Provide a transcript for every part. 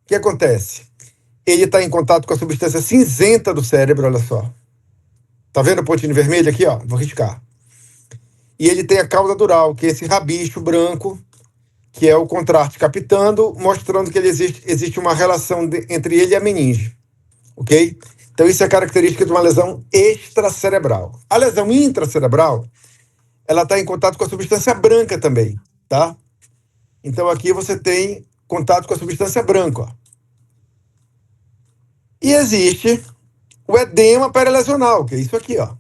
que acontece? Ele está em contato com a substância cinzenta do cérebro, olha só. Tá vendo o pontinho vermelho aqui, ó? Vou riscar. E ele tem a cauda dural, que é esse rabicho branco, que é o contraste captando, mostrando que existe uma relação entre ele e a meninge, ok? Então isso é característica de uma lesão extracerebral. A lesão intracerebral, ela está em contato com a substância branca também, tá? Então aqui você tem contato com a substância branca, ó. E existe o edema perilesional, que é isso aqui, ó,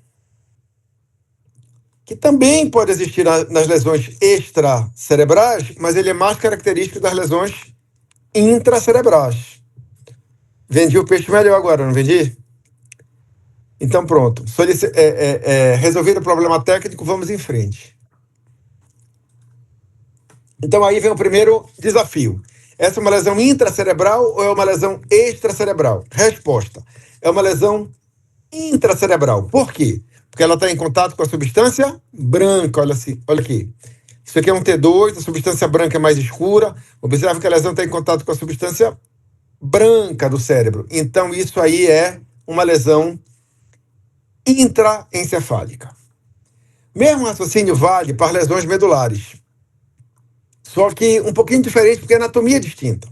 que também pode existir nas lesões extracerebrais, mas ele é mais característico das lesões intracerebrais. Vendi o peixe melhor agora, não vendi? Então pronto. Resolvido o problema técnico, vamos em frente. Então aí vem o primeiro desafio. Essa é uma lesão intracerebral ou é uma lesão extracerebral? Resposta: é uma lesão intracerebral. Por quê? Porque ela está em contato com a substância branca. Olha aqui. Isso aqui é um T2, a substância branca é mais escura. Observe que a lesão está em contato com a substância branca do cérebro. Então, isso aí é uma lesão intraencefálica. Mesmo raciocínio vale para lesões medulares. Só que um pouquinho diferente, porque a anatomia é distinta.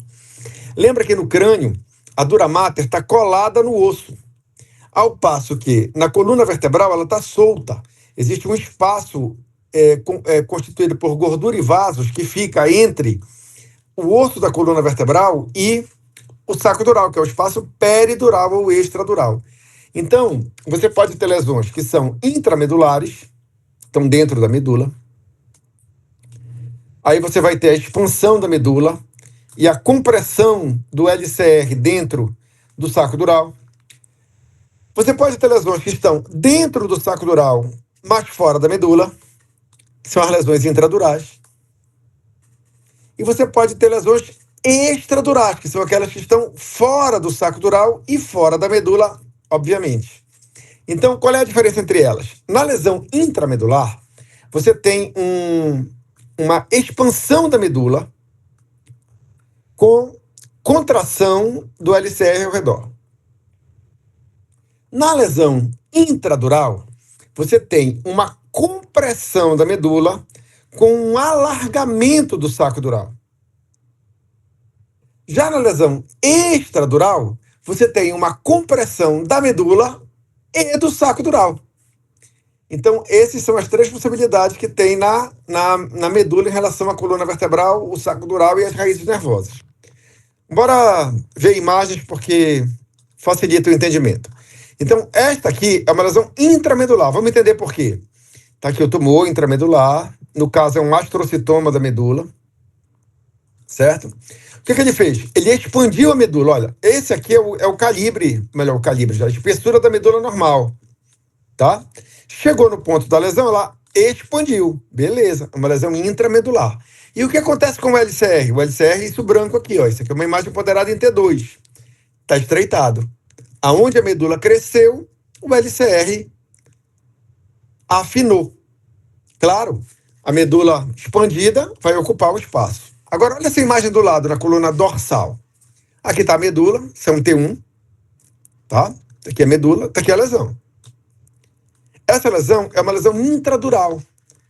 Lembra que no crânio, a dura mater está colada no osso. Ao passo que na coluna vertebral ela está solta. Existe um espaço constituído por gordura e vasos que fica entre o osso da coluna vertebral e o saco dural, que é o espaço peridural ou extradural. Então, você pode ter lesões que são intramedulares, estão dentro da medula. Aí você vai ter a expansão da medula e a compressão do LCR dentro do saco dural. Você pode ter lesões que estão dentro do saco dural, mas fora da medula, que são as lesões intradurais. E você pode ter lesões extradurais, que são aquelas que estão fora do saco dural e fora da medula, obviamente. Então, qual é a diferença entre elas? Na lesão intramedular, você tem uma expansão da medula com contração do LCR ao redor. Na lesão intradural, você tem uma compressão da medula com um alargamento do saco dural. Já na lesão extradural, você tem uma compressão da medula e do saco dural. Então, essas são as três possibilidades que tem na medula em relação à coluna vertebral, o saco dural e as raízes nervosas. Bora ver imagens porque facilita o entendimento. Então, esta aqui é uma lesão intramedular. Vamos entender por quê. Está aqui o tumor intramedular. No caso, é um astrocitoma da medula. Certo? O que ele fez? Ele expandiu a medula. Olha, esse aqui é o calibre, melhor, o calibre, a espessura da medula normal. Tá? Chegou no ponto da lesão, ela expandiu. Beleza, uma lesão intramedular. E o que acontece com o LCR? O LCR é isso branco aqui, ó. Isso aqui é uma imagem empoderada em T2. Está estreitado. Aonde a medula cresceu, o LCR afinou. Claro, a medula expandida vai ocupar o espaço. Agora, olha essa imagem do lado, na coluna dorsal. Aqui está a medula, isso é um T1. Tá? Aqui é a medula, aqui é a lesão. Essa lesão é uma lesão intradural.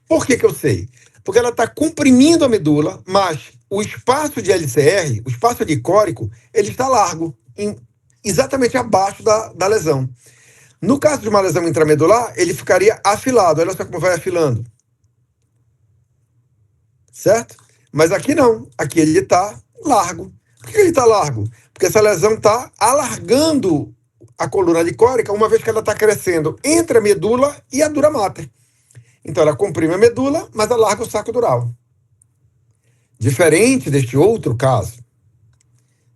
Por que eu sei? Porque ela está comprimindo a medula, mas o espaço de LCR, o espaço licórico, ele está largo, exatamente abaixo da lesão. No caso de uma lesão intramedular, ele ficaria afilado. Olha só como vai afilando. Certo? Mas aqui não. Aqui ele está largo. Por que ele está largo? Porque essa lesão está alargando a coluna licórica, uma vez que ela está crescendo entre a medula e a dura mater. Então ela comprime a medula, mas alarga o saco dural. Diferente deste outro caso.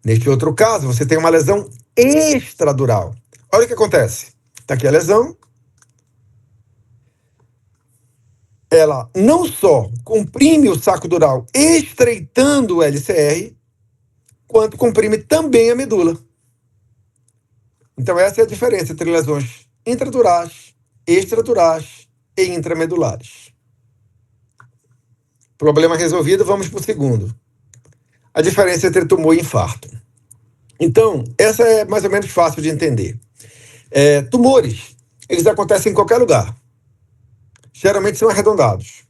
Neste outro caso, você tem uma lesão extradural. Olha o que acontece. Está aqui a lesão. Ela não só comprime o saco dural, estreitando o LCR, quanto comprime também a medula. Então essa é a diferença entre lesões intradurais, extradurais e intramedulares. Problema resolvido, vamos para o segundo. A diferença entre tumor e infarto. Então, essa é mais ou menos fácil de entender. Tumores, eles acontecem em qualquer lugar. Geralmente são arredondados.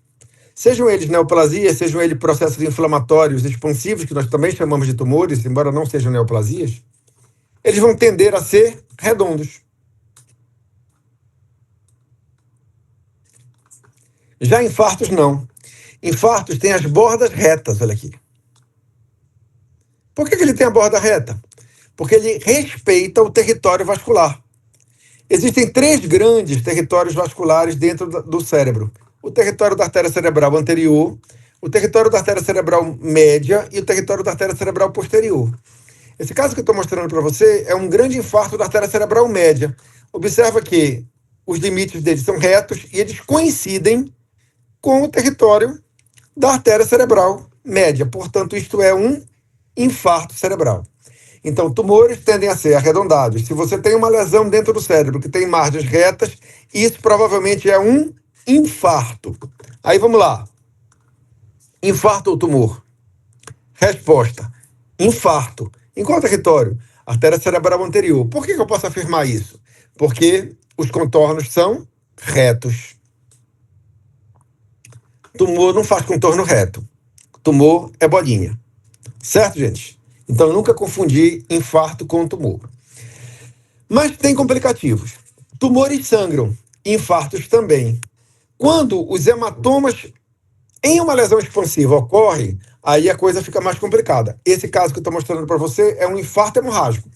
Sejam eles neoplasias, sejam eles processos inflamatórios expansivos, que nós também chamamos de tumores, embora não sejam neoplasias, eles vão tender a ser redondos. Já infartos, não. Infartos têm as bordas retas, olha aqui. Por que ele tem a borda reta? Porque ele respeita o território vascular. Existem 3 grandes territórios vasculares dentro do cérebro. O território da artéria cerebral anterior, o território da artéria cerebral média e o território da artéria cerebral posterior. Esse caso que eu estou mostrando para você é um grande infarto da artéria cerebral média. Observa que os limites deles são retos e eles coincidem com o território da artéria cerebral média. Portanto, isto é um infarto cerebral. Então, tumores tendem a ser arredondados. Se você tem uma lesão dentro do cérebro que tem margens retas, isso provavelmente é um infarto. Aí vamos lá. Infarto ou tumor? Resposta: infarto. Em qual território? Artéria cerebral anterior. Por que eu posso afirmar isso? Porque os contornos são retos. Tumor não faz contorno reto. Tumor é bolinha. Certo, gente? Então, nunca confundir infarto com tumor. Mas tem complicativos. Tumores sangram, infartos também. Quando os hematomas em uma lesão expansiva ocorrem, aí a coisa fica mais complicada. Esse caso que eu estou mostrando para você é um infarto hemorrágico.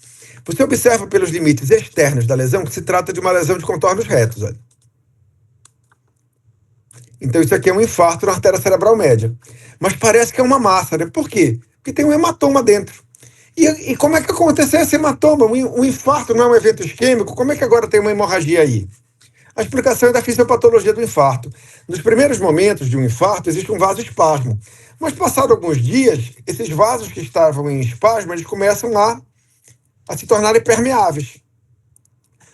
Você observa pelos limites externos da lesão que se trata de uma lesão de contornos retos. Olha. Então, isso aqui é um infarto na artéria cerebral média. Mas parece que é uma massa, né? Por quê? Porque tem um hematoma dentro. E como é que aconteceu esse hematoma? Um infarto não é um evento isquêmico? Como é que agora tem uma hemorragia aí? A explicação é da fisiopatologia do infarto. Nos primeiros momentos de um infarto, existe um vasoespasmo. Mas, passados alguns dias, esses vasos que estavam em espasmo, eles começam a se tornarem permeáveis.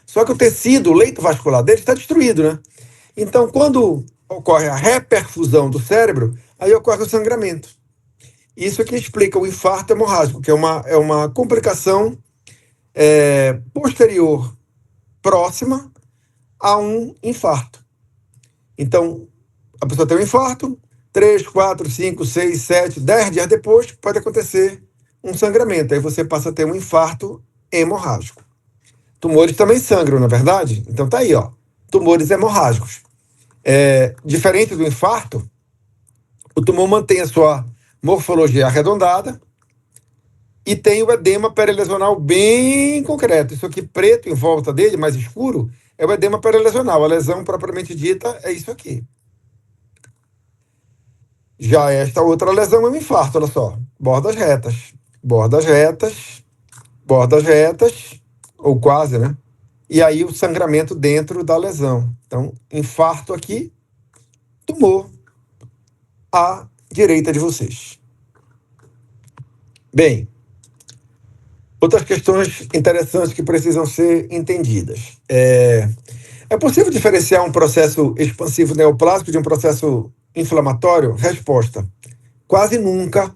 Só que o tecido, o leito vascular dele está destruído, né? Então, quando ocorre a reperfusão do cérebro, aí ocorre o sangramento. Isso que explica o infarto hemorrágico, que é uma complicação posterior, próxima a um infarto. Então, a pessoa tem um infarto, 3, 4, 5, 6, 7, 10 dias depois, pode acontecer um sangramento. Aí você passa a ter um infarto hemorrágico. Tumores também sangram, na verdade? Então tá aí, ó. Tumores hemorrágicos. Diferente do infarto, o tumor mantém a sua morfologia arredondada e tem o edema perilesional bem concreto. Isso aqui preto em volta dele, mais escuro, é o edema perilesional. A lesão propriamente dita é isso aqui. Já esta outra lesão é um infarto, olha só. Bordas retas, bordas retas, bordas retas, ou quase, né? E aí o sangramento dentro da lesão. Então, infarto aqui, tumor à direita de vocês. Bem, outras questões interessantes que precisam ser entendidas. É possível diferenciar um processo expansivo neoplásico de um processo inflamatório? Resposta: quase nunca,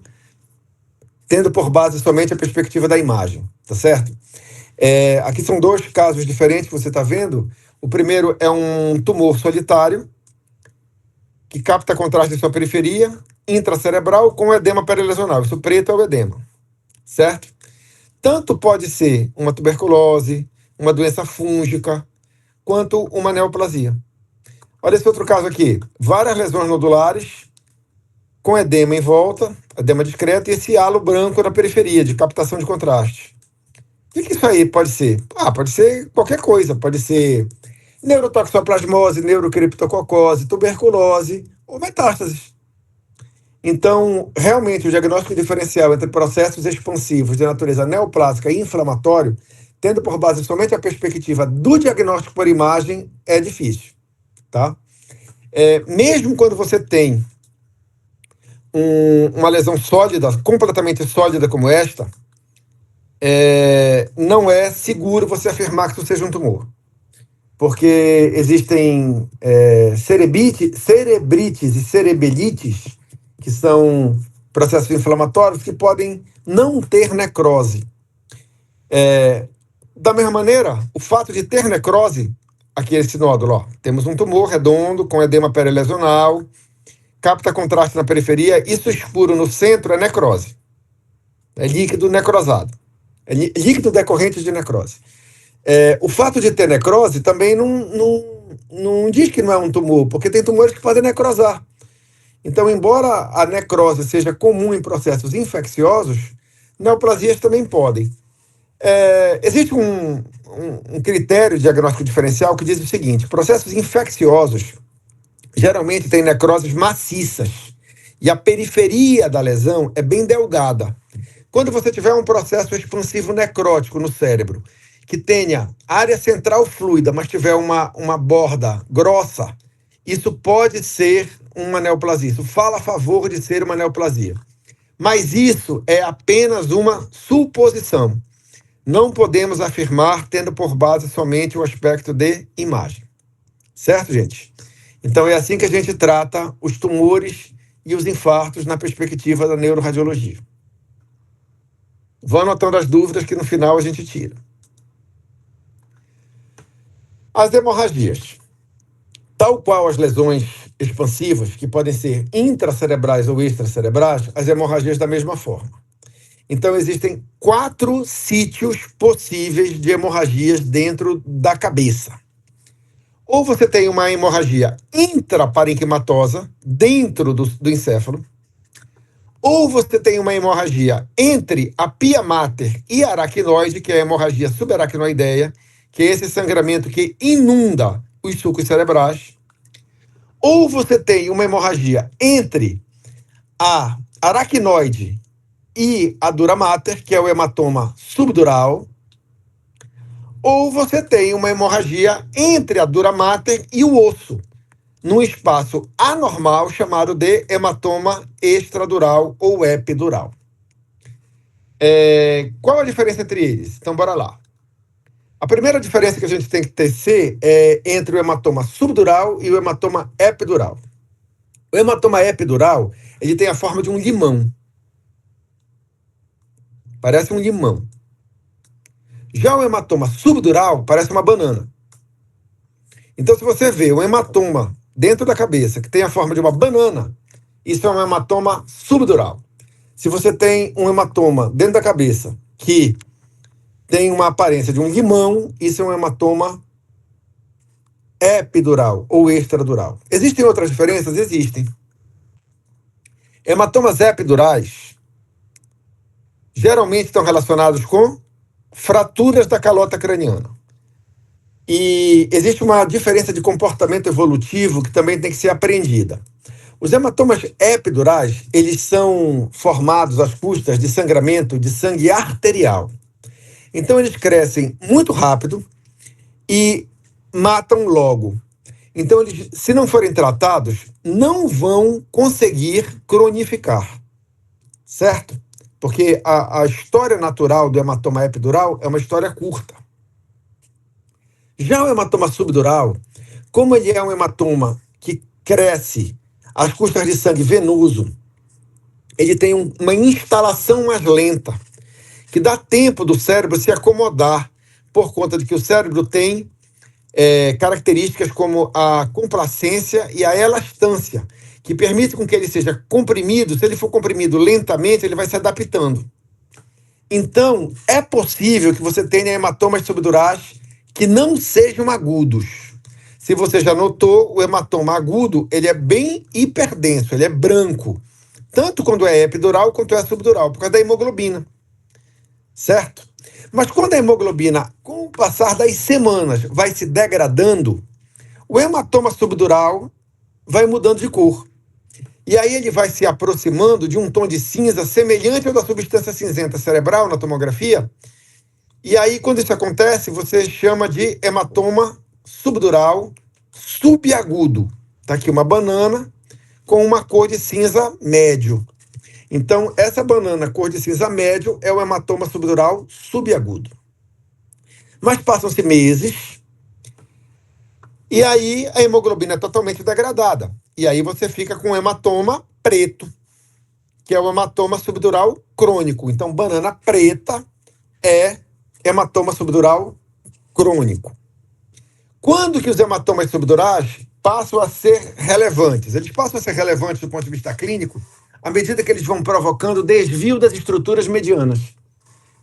tendo por base somente a perspectiva da imagem, tá certo? Aqui são 2 casos diferentes que você está vendo. O primeiro é um tumor solitário, que capta contraste em sua periferia, intracerebral, com edema perilesional. Isso preto é o edema, certo? Tanto pode ser uma tuberculose, uma doença fúngica, quanto uma neoplasia. Olha esse outro caso aqui. Várias lesões nodulares, com edema em volta, edema discreto, e esse halo branco na periferia, de captação de contraste. O que isso aí pode ser? Pode ser qualquer coisa. Pode ser neurotoxoplasmose, neurocriptococose, tuberculose ou metástases. Então, realmente, o diagnóstico diferencial entre processos expansivos de natureza neoplásica e inflamatório, tendo por base somente a perspectiva do diagnóstico por imagem, é difícil, tá? Mesmo quando você tem uma lesão sólida, completamente sólida como esta, não é seguro você afirmar que isso seja um tumor. Porque existem cerebrites e cerebelites, que são processos inflamatórios que podem não ter necrose. Da mesma maneira, o fato de ter necrose, aqui esse nódulo, ó, temos um tumor redondo com edema perilesional, capta contraste na periferia, isso escuro no centro é necrose. É líquido necrosado. É líquido decorrente de necrose. O fato de ter necrose também não diz que não é um tumor, porque tem tumores que podem necrosar. Então, embora a necrose seja comum em processos infecciosos, neoplasias também podem. Existe um critério diagnóstico diferencial que diz o seguinte: processos infecciosos geralmente têm necroses maciças e a periferia da lesão é bem delgada. Quando você tiver um processo expansivo necrótico no cérebro, que tenha área central fluida, mas tiver uma borda grossa, isso pode ser uma neoplasia. Isso fala a favor de ser uma neoplasia. Mas isso é apenas uma suposição. Não podemos afirmar tendo por base somente o aspecto de imagem. Certo, gente? Então é assim que a gente trata os tumores e os infartos na perspectiva da neuroradiologia. Vão anotando as dúvidas que no final a gente tira. As hemorragias. Tal qual as lesões expansivas, que podem ser intracerebrais ou extracerebrais, as hemorragias da mesma forma. Então, existem 4 sítios possíveis de hemorragias dentro da cabeça. Ou você tem uma hemorragia intraparenquimatosa, dentro do encéfalo, ou você tem uma hemorragia entre a pia mater e a aracnoide, que é a hemorragia subaracnoideia, que é esse sangramento que inunda os sulcos cerebrais, ou você tem uma hemorragia entre a aracnoide e a dura mater, que é o hematoma subdural, ou você tem uma hemorragia entre a dura mater e o osso, num espaço anormal chamado de hematoma extradural ou epidural. Qual a diferença entre eles? Então, bora lá. A primeira diferença que a gente tem que tecer é entre o hematoma subdural e o hematoma epidural. O hematoma epidural, ele tem a forma de um limão. Parece um limão. Já o hematoma subdural parece uma banana. Então, se você vê um hematoma dentro da cabeça que tem a forma de uma banana, isso é um hematoma subdural. Se você tem um hematoma dentro da cabeça que tem uma aparência de um limão, isso é um hematoma epidural ou extradural. Existem outras diferenças? Existem. Hematomas epidurais geralmente estão relacionados com fraturas da calota craniana. E existe uma diferença de comportamento evolutivo que também tem que ser aprendida. Os hematomas epidurais, eles são formados às custas de sangramento de sangue arterial. Então, eles crescem muito rápido e matam logo. Então, eles, se não forem tratados, não vão conseguir cronificar, certo? Porque a história natural do hematoma epidural é uma história curta. Já o hematoma subdural, como ele é um hematoma que cresce às custas de sangue venoso, ele tem uma instalação mais lenta, que dá tempo do cérebro se acomodar, por conta de que o cérebro tem características como a complacência e a elastância, que permite com que ele seja comprimido. Se ele for comprimido lentamente, ele vai se adaptando. Então, é possível que você tenha hematomas subdurais que não sejam agudos. Se você já notou, o hematoma agudo, ele é bem hiperdenso, ele é branco, tanto quando é epidural quanto é subdural, por causa da hemoglobina, certo? Mas quando a hemoglobina, com o passar das semanas, vai se degradando, o hematoma subdural vai mudando de cor. E aí ele vai se aproximando de um tom de cinza semelhante ao da substância cinzenta cerebral na tomografia. E aí, quando isso acontece, você chama de hematoma subdural subagudo. Está aqui uma banana com uma cor de cinza médio. Então, essa banana cor de cinza médio é o hematoma subdural subagudo. Mas passam-se meses e aí a hemoglobina é totalmente degradada. E aí você fica com um hematoma preto, que é o hematoma subdural crônico. Então, banana preta é hematoma subdural crônico. Quando que os hematomas subdurais passam a ser relevantes? Eles passam a ser relevantes do ponto de vista clínico à medida que eles vão provocando desvio das estruturas medianas.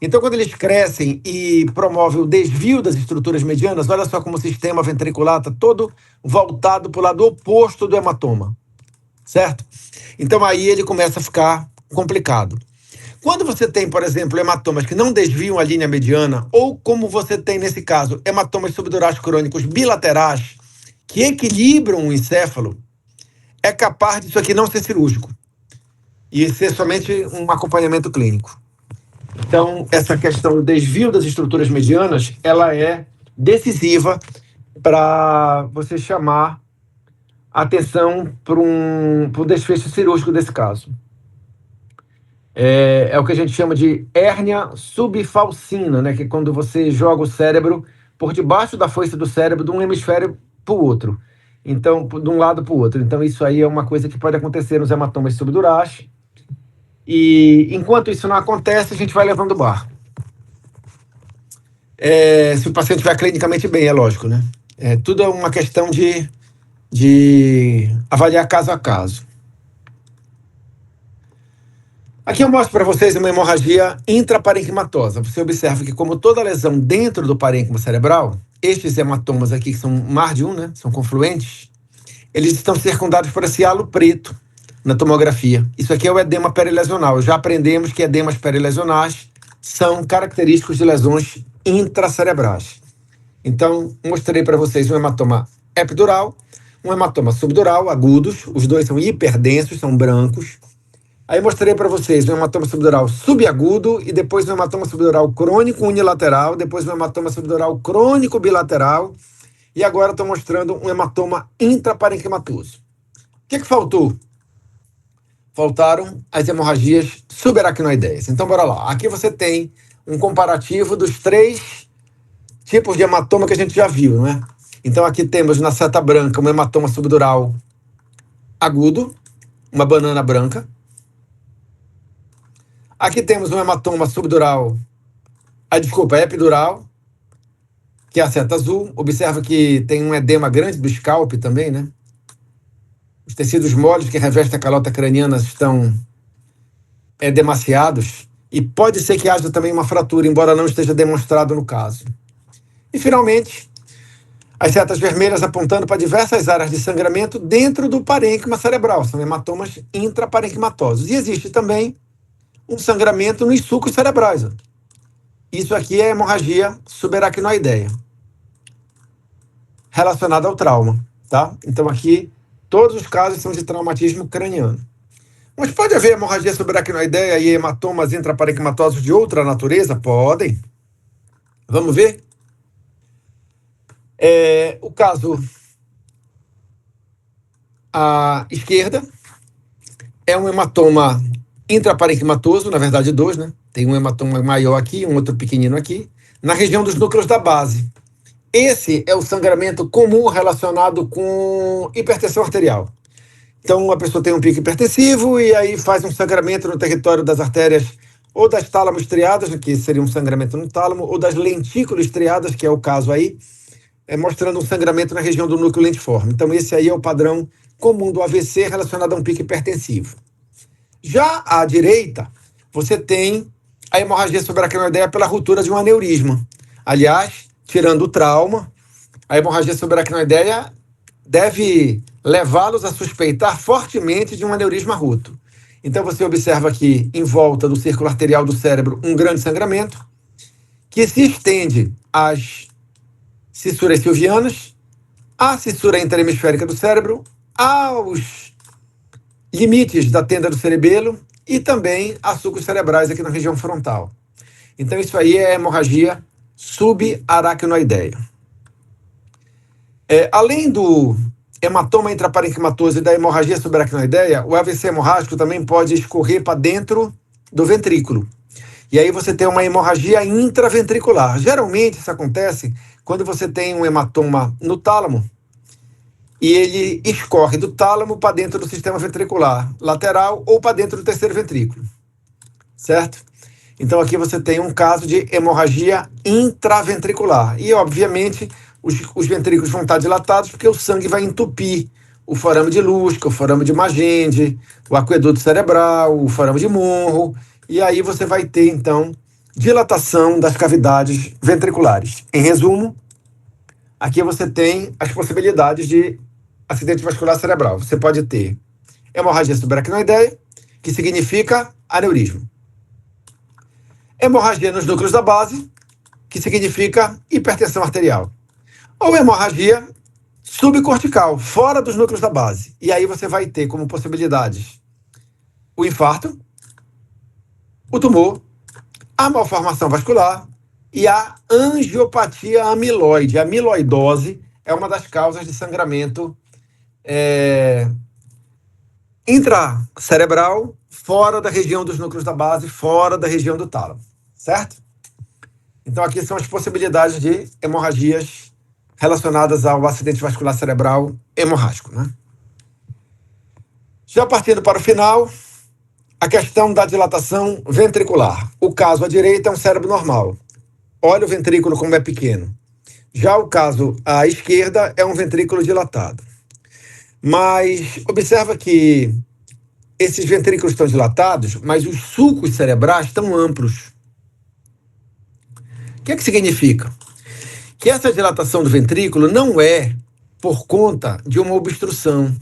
Então, quando eles crescem e promovem o desvio das estruturas medianas, olha só como o sistema ventricular está todo voltado para o lado oposto do hematoma, certo? Então, aí ele começa a ficar complicado. Quando você tem, por exemplo, hematomas que não desviam a linha mediana, ou como você tem nesse caso, hematomas subdurais crônicos bilaterais, que equilibram o encéfalo, é capaz disso aqui não ser cirúrgico e ser somente um acompanhamento clínico. Então, essa questão do desvio das estruturas medianas, ela é decisiva para você chamar a atenção para o desfecho cirúrgico desse caso. É o que a gente chama de hérnia subfalcina, né? Que é quando você joga o cérebro por debaixo da foice do cérebro de um hemisfério para o outro. Então, de um lado para o outro. Então, isso aí é uma coisa que pode acontecer nos hematomas subdurais. E enquanto isso não acontece, a gente vai levando o barco. Se o paciente estiver clinicamente bem, é lógico, né? Tudo é uma questão de avaliar caso a caso. Aqui eu mostro para vocês uma hemorragia intraparenquimatosa. Você observa que, como toda lesão dentro do parênquima cerebral, estes hematomas aqui, que são mais de um, né? São confluentes, eles estão circundados por esse halo preto na tomografia. Isso aqui é o edema perilesional. Já aprendemos que edemas perilesionais são característicos de lesões intracerebrais. Então, mostrei para vocês um hematoma epidural, um hematoma subdural, agudos. Os dois são hiperdensos, são brancos. Aí mostrei para vocês um hematoma subdural subagudo e depois um hematoma subdural crônico unilateral, depois um hematoma subdural crônico bilateral e agora estou mostrando um hematoma intraparenquimatoso. O que faltou? Faltaram as hemorragias subaracnoideias. Então, bora lá. Aqui você tem um comparativo dos 3 tipos de hematoma que a gente já viu, não é? Então, aqui temos na seta branca um hematoma subdural agudo, uma banana branca. Aqui temos um hematoma subdural, epidural, que é a seta azul. Observa que tem um edema grande do scalp também, né? Os tecidos moles que revestem a calota craniana estão edemaciados e pode ser que haja também uma fratura, embora não esteja demonstrado no caso. E, finalmente, as setas vermelhas apontando para diversas áreas de sangramento dentro do parênquima cerebral. São hematomas intraparenquimatosos. E existe também um sangramento nos sulcos cerebrais. Isso aqui é hemorragia subaracnoideia, relacionada ao trauma, tá? Então aqui, todos os casos são de traumatismo craniano. Mas pode haver hemorragia subaracnoideia e hematomas intraparenquimatosos de outra natureza? Podem. Vamos ver? O caso à esquerda é um hematoma intraparenquimatoso, na verdade 2, né? Tem um hematoma maior aqui, um outro pequenino aqui, na região dos núcleos da base. Esse é o sangramento comum relacionado com hipertensão arterial. Então, a pessoa tem um pico hipertensivo e aí faz um sangramento no território das artérias ou das tálamo estriadas, que seria um sangramento no tálamo, ou das lentículas estriadas, que é o caso aí, mostrando um sangramento na região do núcleo lentiforme. Então, esse aí é o padrão comum do AVC relacionado a um pico hipertensivo. Já à direita, você tem a hemorragia subaracnoideia pela ruptura de um aneurisma. Aliás, tirando o trauma, a hemorragia subaracnoideia deve levá-los a suspeitar fortemente de um aneurisma rupto. Então, você observa aqui, em volta do círculo arterial do cérebro, um grande sangramento que se estende às cissuras silvianas, à cissura interhemisférica do cérebro, aos limites da tenda do cerebelo e também a sulcos cerebrais aqui na região frontal. Então, isso aí é hemorragia subaracnoideia. Além do hematoma intraparenquimatoso e da hemorragia subaracnoideia, o AVC hemorrágico também pode escorrer para dentro do ventrículo. E aí você tem uma hemorragia intraventricular. Geralmente isso acontece quando você tem um hematoma no tálamo e ele escorre do tálamo para dentro do sistema ventricular lateral ou para dentro do terceiro ventrículo, certo? Então aqui você tem um caso de hemorragia intraventricular. E, obviamente, os ventrículos vão estar dilatados porque o sangue vai entupir o forame de Lusca, o forame de Magende, o aqueduto cerebral, o forame de Monro. E aí você vai ter, então, dilatação das cavidades ventriculares. Em resumo, aqui você tem as possibilidades de acidente vascular cerebral. Você pode ter hemorragia subaracnoideia, que significa aneurisma. Hemorragia nos núcleos da base, que significa hipertensão arterial. Ou hemorragia subcortical, fora dos núcleos da base. E aí você vai ter como possibilidades o infarto, o tumor, a malformação vascular e a angiopatia amiloide. A amiloidose é uma das causas de sangramento intracerebral, fora da região dos núcleos da base, fora da região do tálamo, certo? Então aqui são as possibilidades de hemorragias relacionadas ao acidente vascular cerebral hemorrágico, né? Já partindo para o final, a questão da dilatação ventricular. O caso à direita é um cérebro normal. Olha o ventrículo como é pequeno. Já o caso à esquerda é um ventrículo dilatado. Mas observa que esses ventrículos estão dilatados, mas os sulcos cerebrais estão amplos. O que é que significa? Que essa dilatação do ventrículo não é por conta de uma obstrução.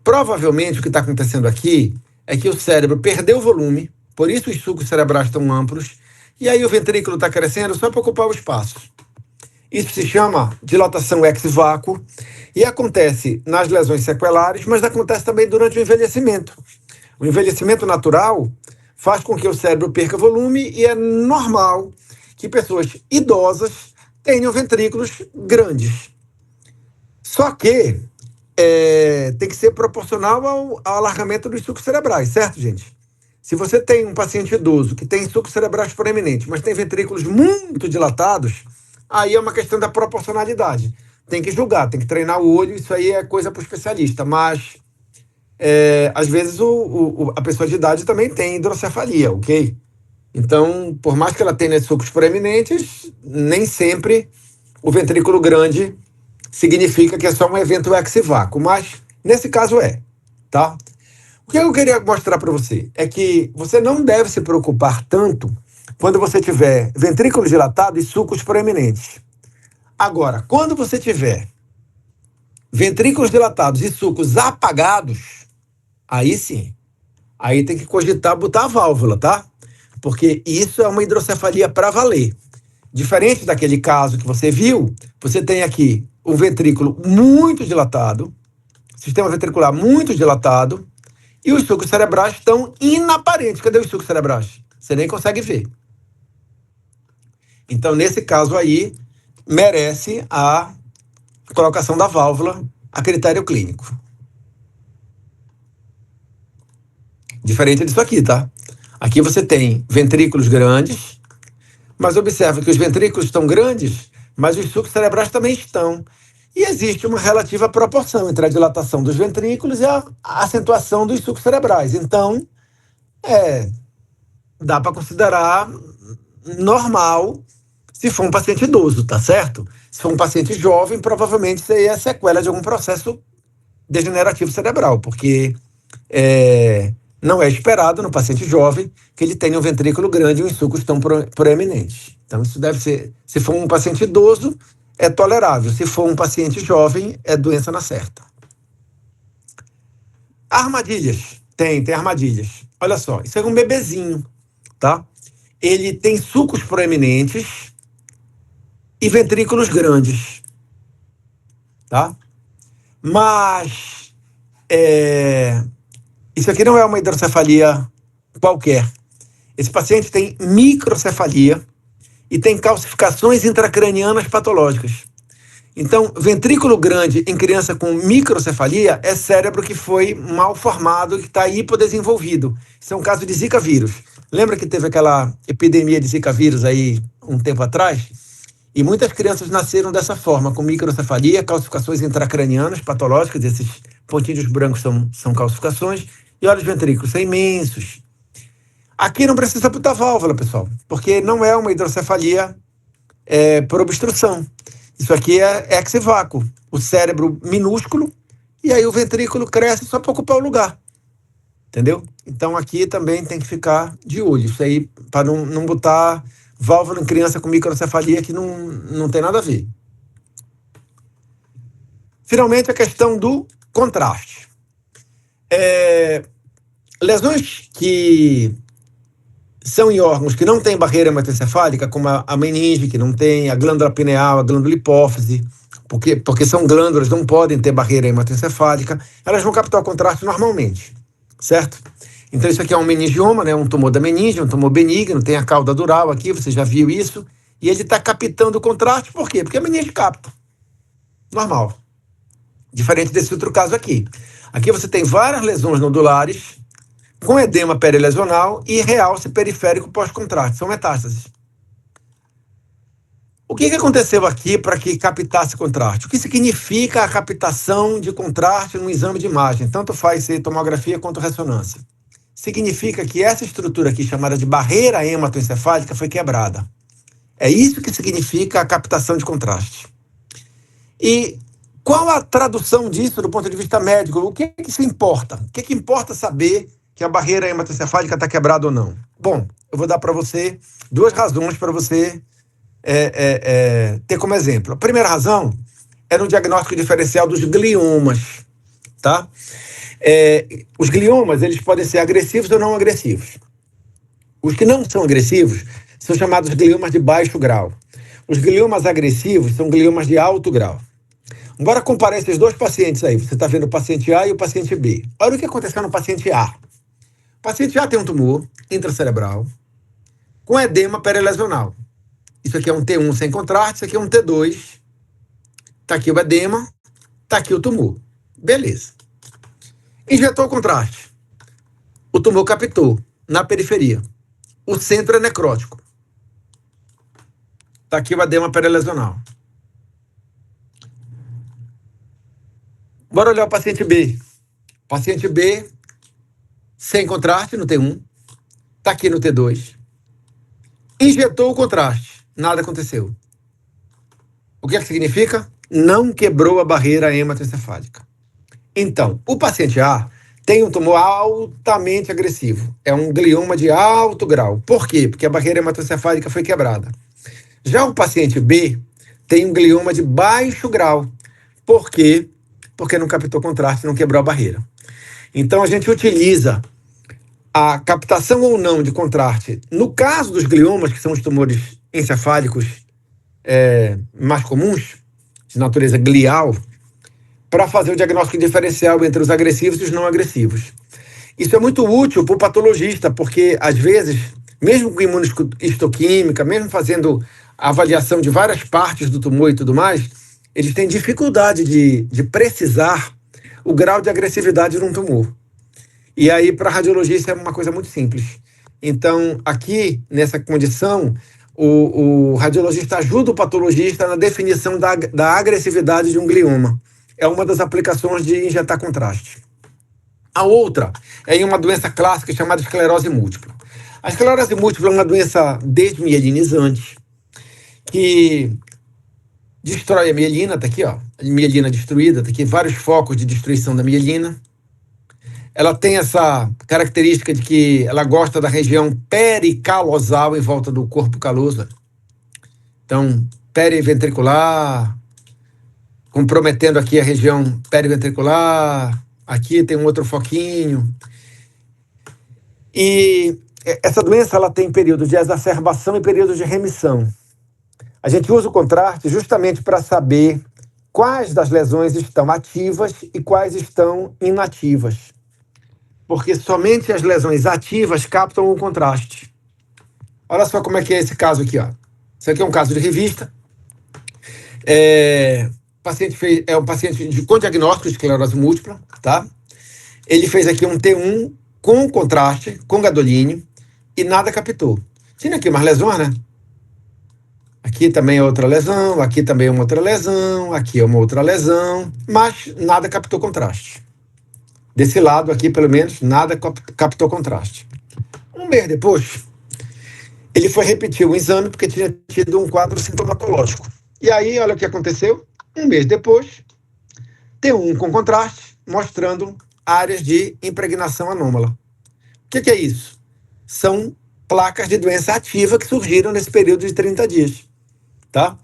Provavelmente o que está acontecendo aqui é que o cérebro perdeu volume, por isso os sulcos cerebrais estão amplos, e aí o ventrículo está crescendo só para ocupar o espaço. Isso se chama dilatação ex vácuo e acontece nas lesões sequelares, mas acontece também durante o envelhecimento. O envelhecimento natural faz com que o cérebro perca volume e é normal que pessoas idosas tenham ventrículos grandes. Só que tem que ser proporcional ao alargamento dos sulcos cerebrais, certo, gente? Se você tem um paciente idoso que tem sulcos cerebrais proeminentes, mas tem ventrículos muito dilatados, aí é uma questão da proporcionalidade. Tem que julgar, tem que treinar o olho, isso aí é coisa para o especialista, mas às vezes a pessoa de idade também tem hidrocefalia, ok? Então, por mais que ela tenha sulcos proeminentes, nem sempre o ventrículo grande significa que é só um evento ex vácuo, mas nesse caso tá? O que eu queria mostrar para você é que você não deve se preocupar tanto quando você tiver ventrículo dilatado e sulcos proeminentes. Agora, quando você tiver ventrículos dilatados e sulcos apagados, aí sim, aí tem que cogitar botar a válvula, tá? Porque isso é uma hidrocefalia para valer. Diferente daquele caso que você viu, você tem aqui um ventrículo muito dilatado, sistema ventricular muito dilatado, e os sulcos cerebrais estão inaparentes. Cadê os sulcos cerebrais? Você nem consegue ver. Então, nesse caso aí, merece a colocação da válvula a critério clínico. Diferente disso aqui, tá? Aqui você tem ventrículos grandes, mas observa que os ventrículos estão grandes, mas os sulcos cerebrais também estão. E existe uma relativa proporção entre a dilatação dos ventrículos e a acentuação dos sulcos cerebrais. Então, dá para considerar normal se for um paciente idoso, tá certo? Se for um paciente jovem, provavelmente isso aí é sequela de algum processo degenerativo cerebral, porque não é esperado no paciente jovem que ele tenha um ventrículo grande e os sulcos tão proeminentes. Então, isso deve ser, se for um paciente idoso, é tolerável. Se for um paciente jovem, é doença na certa. Armadilhas. Tem armadilhas. Olha só, isso é um bebezinho, tá? Ele tem sulcos proeminentes e ventrículos grandes, tá? Mas isso aqui não é uma hidrocefalia qualquer. Esse paciente tem microcefalia e tem calcificações intracranianas patológicas. Então, ventrículo grande em criança com microcefalia é cérebro que foi mal formado, que está hipodesenvolvido. Isso é um caso de Zika vírus. Lembra que teve aquela epidemia de Zika vírus aí um tempo atrás? E muitas crianças nasceram dessa forma, com microcefalia, calcificações intracranianas patológicas, esses pontinhos brancos são calcificações, e olha os ventrículos, são imensos. Aqui não precisa botar válvula, pessoal, porque não é uma hidrocefalia por obstrução. Isso aqui é ex-vácuo. O cérebro minúsculo, e aí o ventrículo cresce só para ocupar o lugar. Entendeu? Então aqui também tem que ficar de olho. Isso aí, para não botar válvula em criança com microcefalia, que não tem nada a ver. Finalmente, a questão do contraste. Lesões que são em órgãos que não têm barreira hematoencefálica, como a meninge, que não tem, a glândula pineal, a glândula hipófise, porque são glândulas, não podem ter barreira hematoencefálica, elas vão captar o contraste normalmente, certo? Então isso aqui é um meningioma, né, um tumor da meninge, um tumor benigno, tem a cauda dural aqui, você já viu isso, e ele está captando o contraste, por quê? Porque a meninge capta, normal. Diferente desse outro caso aqui. Aqui você tem várias lesões nodulares, com edema perilesional e realce periférico pós-contraste, são metástases. O que aconteceu aqui para que captasse contraste? O que significa a captação de contraste no exame de imagem? Tanto faz ser tomografia quanto ressonância. Significa que essa estrutura aqui, chamada de barreira hematoencefálica, foi quebrada. É isso que significa a captação de contraste. E qual a tradução disso do ponto de vista médico? O que isso importa? O que importa saber que a barreira hematoencefálica está quebrada ou não? Bom, eu vou dar para você 2 razões para você ter como exemplo. A primeira razão é no diagnóstico diferencial dos gliomas, tá? Os gliomas, eles podem ser agressivos ou não agressivos. Os que não são agressivos são chamados gliomas de baixo grau. Os gliomas agressivos são gliomas de alto grau. Agora comparar esses 2 pacientes aí. Você está vendo o paciente A e o paciente B. Olha o que aconteceu no paciente A. O paciente A tem um tumor intracerebral com edema perilesional. Isso aqui é um T1 sem contraste, isso aqui é um T2. Está aqui o edema, está aqui o tumor. Beleza. Injetou o contraste. O tumor captou na periferia. O centro é necrótico. Está aqui o edema perilesional. Bora olhar o paciente B. Paciente B, sem contraste no T1. Está aqui no T2. Injetou o contraste. Nada aconteceu. O que é que significa? Não quebrou a barreira hematoencefálica. Então, o paciente A tem um tumor altamente agressivo. É um glioma de alto grau. Por quê? Porque a barreira hematoencefálica foi quebrada. Já o paciente B tem um glioma de baixo grau. Por quê? Porque não captou contraste, não quebrou a barreira. Então, a gente utiliza a captação ou não de contraste. No caso dos gliomas, que são os tumores encefálicos mais comuns, de natureza glial, para fazer o diagnóstico diferencial entre os agressivos e os não agressivos. Isso é muito útil para o patologista, porque, às vezes, mesmo com imunohistoquímica, mesmo fazendo a avaliação de várias partes do tumor e tudo mais, eles têm dificuldade de precisar o grau de agressividade de um tumor. E aí, para a radiologia, isso é uma coisa muito simples. Então, aqui, nessa condição, o radiologista ajuda o patologista na definição da agressividade de um glioma. É uma das aplicações de injetar contraste. A outra é em uma doença clássica chamada esclerose múltipla. A esclerose múltipla é uma doença desmielinizante que destrói a mielina, tá aqui, ó, a mielina destruída, tá aqui vários focos de destruição da mielina. Ela tem essa característica de que ela gosta da região pericalosal em volta do corpo caloso. Então, periventricular, comprometendo aqui a região periventricular. Aqui tem um outro foquinho. E essa doença ela tem períodos de exacerbação e períodos de remissão. A gente usa o contraste justamente para saber quais das lesões estão ativas e quais estão inativas. Porque somente as lesões ativas captam o contraste. Olha só como é que é esse caso aqui, ó. Isso aqui é um caso de revista. Um paciente com diagnóstico de esclerose múltipla, tá? Ele fez aqui um T1 com contraste, com gadolínio, e nada captou. Tinha aqui umas lesões, né? Aqui também é outra lesão, aqui também é uma outra lesão, aqui é uma outra lesão, mas nada captou contraste. Desse lado aqui, pelo menos, nada captou contraste. Um mês depois, ele foi repetir o exame porque tinha tido um quadro sintomatológico. E aí, olha o que aconteceu. Um mês depois, T1 com contraste, mostrando áreas de impregnação anômala. O que é isso? São placas de doença ativa que surgiram nesse período de 30 dias. Tá?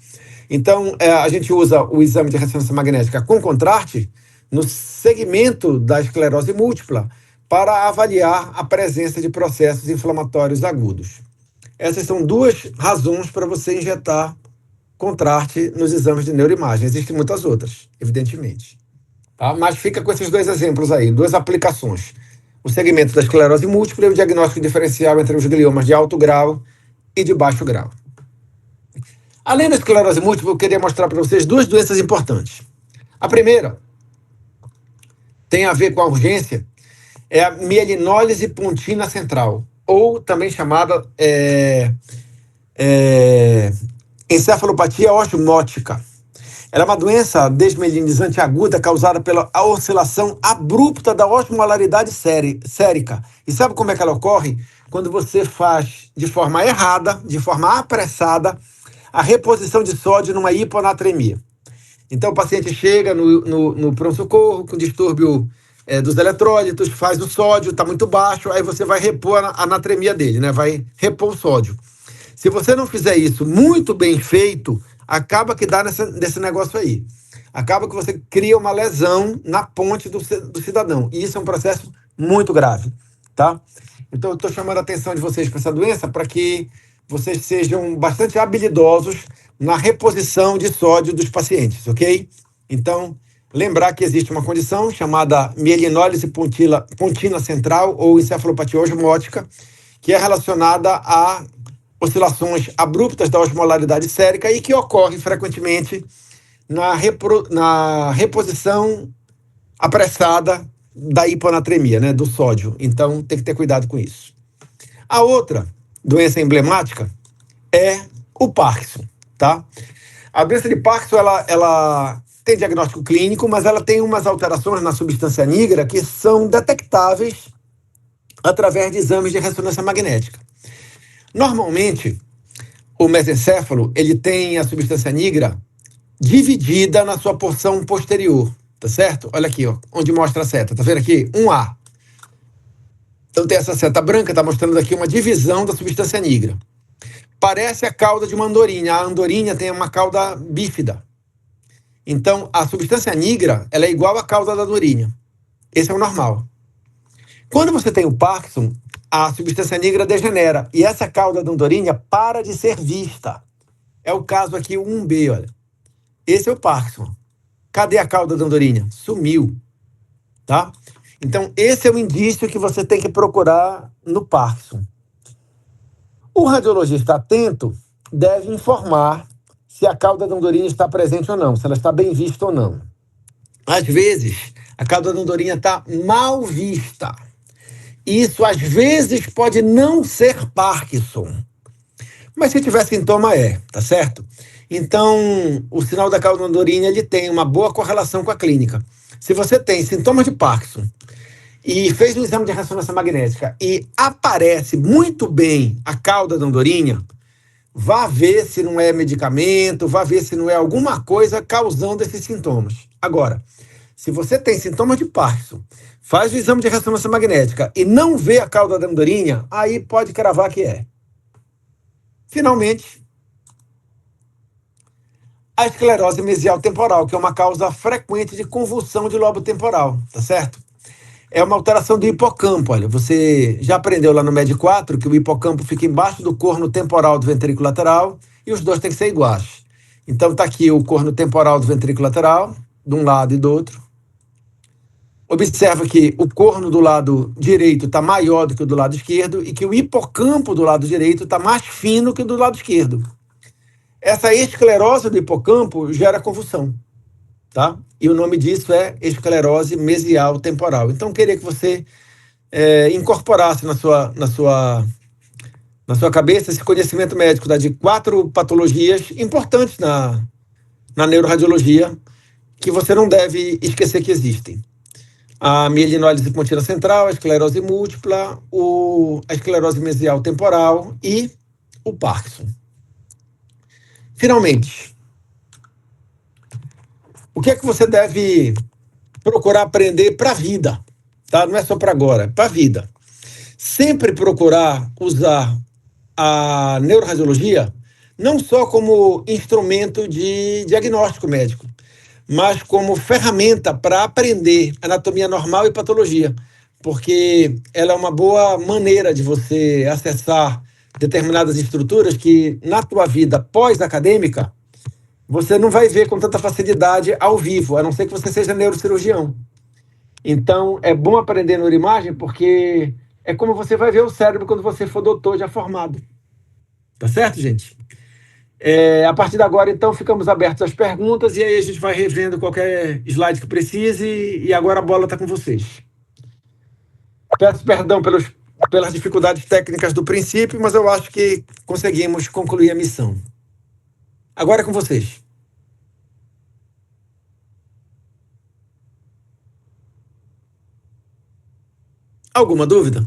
Então, a gente usa o exame de ressonância magnética com contraste no segmento da esclerose múltipla para avaliar a presença de processos inflamatórios agudos. Essas são duas razões para você injetar contraste nos exames de neuroimagem. Existem muitas outras, evidentemente. Tá? Mas fica com esses dois exemplos aí, duas aplicações. O segmento da esclerose múltipla e o diagnóstico diferencial entre os gliomas de alto grau e de baixo grau. Além da esclerose múltipla, eu queria mostrar para vocês duas doenças importantes. A primeira tem a ver com a urgência, é a mielinólise pontina central, ou também chamada encefalopatia osmótica. Ela é uma doença desmielinizante aguda causada pela oscilação abrupta da osmolaridade sérica. E sabe como é que ela ocorre? Quando você faz de forma errada, de forma apressada, a reposição de sódio numa hiponatremia. Então o paciente chega no pronto-socorro com distúrbio dos eletrólitos, faz o sódio, está muito baixo, aí você vai repor a natremia dele, né? Vai repor o sódio. Se você não fizer isso muito bem feito, acaba que dá nesse negócio aí. Acaba que você cria uma lesão na ponte do cidadão. E isso é um processo muito grave, tá? Então eu estou chamando a atenção de vocês para essa doença para que vocês sejam bastante habilidosos na reposição de sódio dos pacientes, ok? Então, lembrar que existe uma condição chamada mielinólise pontina central ou encefalopatia osmótica, que é relacionada a oscilações abruptas da osmolaridade sérica e que ocorre frequentemente na reposição apressada da hiponatremia, né, do sódio. Então, tem que ter cuidado com isso. A outra doença emblemática é o Parkinson, tá? A doença de Parkinson, ela tem diagnóstico clínico, mas ela tem umas alterações na substância nigra que são detectáveis através de exames de ressonância magnética. Normalmente, o mesencéfalo, ele tem a substância nigra dividida na sua porção posterior, tá certo? Olha aqui, ó, onde mostra a seta, tá vendo aqui? 1A. Então tem essa seta branca, está mostrando aqui uma divisão da substância nigra. Parece a cauda de uma andorinha. A andorinha tem uma cauda bífida. Então, a substância nigra, ela é igual à cauda da andorinha. Esse é o normal. Quando você tem o Parkinson, a substância nigra degenera. E essa cauda da andorinha para de ser vista. É o caso aqui, o 1B, olha. Esse é o Parkinson. Cadê a cauda da andorinha? Sumiu. Tá? Então, esse é o indício que você tem que procurar no Parkinson. O radiologista atento deve informar se a cauda da andorinha está presente ou não, se ela está bem vista ou não. Às vezes, a cauda da andorinha está mal vista. Isso, às vezes, pode não ser Parkinson. Mas se tiver sintoma, tá certo? Então, o sinal da cauda da andorinha, ele tem uma boa correlação com a clínica. Se você tem sintomas de Parkinson e fez um exame de ressonância magnética e aparece muito bem a cauda da andorinha, vá ver se não é medicamento, vá ver se não é alguma coisa causando esses sintomas. Agora, se você tem sintomas de Parkinson, faz o exame de ressonância magnética e não vê a cauda da andorinha, aí pode cravar que é. Finalmente, a esclerose mesial temporal, que é uma causa frequente de convulsão de lobo temporal, tá certo? É uma alteração do hipocampo, olha, você já aprendeu lá no MED 4 que o hipocampo fica embaixo do corno temporal do ventrículo lateral e os dois têm que ser iguais. Então tá aqui o corno temporal do ventrículo lateral, de um lado e do outro. Observa que o corno do lado direito está maior do que o do lado esquerdo e que o hipocampo do lado direito está mais fino que o do lado esquerdo. Essa esclerose do hipocampo gera convulsão, tá? E o nome disso é esclerose mesial temporal. Então, eu queria que você incorporasse na sua cabeça esse conhecimento médico de 4 patologias importantes na neuroradiologia que você não deve esquecer que existem. a mielinólise pontina central, a esclerose múltipla, a esclerose mesial temporal e o Parkinson. Finalmente, o que é que você deve procurar aprender para a vida? Tá? Não é só para agora, é para a vida. Sempre procurar usar a neuroradiologia não só como instrumento de diagnóstico médico, mas como ferramenta para aprender anatomia normal e patologia, porque ela é uma boa maneira de você acessar determinadas estruturas que, na tua vida pós-acadêmica, você não vai ver com tanta facilidade ao vivo, a não ser que você seja neurocirurgião. Então, é bom aprender neuroimagem porque é como você vai ver o cérebro quando você for doutor já formado. Tá certo, gente? A partir de agora, então, ficamos abertos às perguntas e aí a gente vai revendo qualquer slide que precise e agora a bola está com vocês. Peço perdão pelas dificuldades técnicas do princípio, mas eu acho que conseguimos concluir a missão. Agora é com vocês. Alguma dúvida?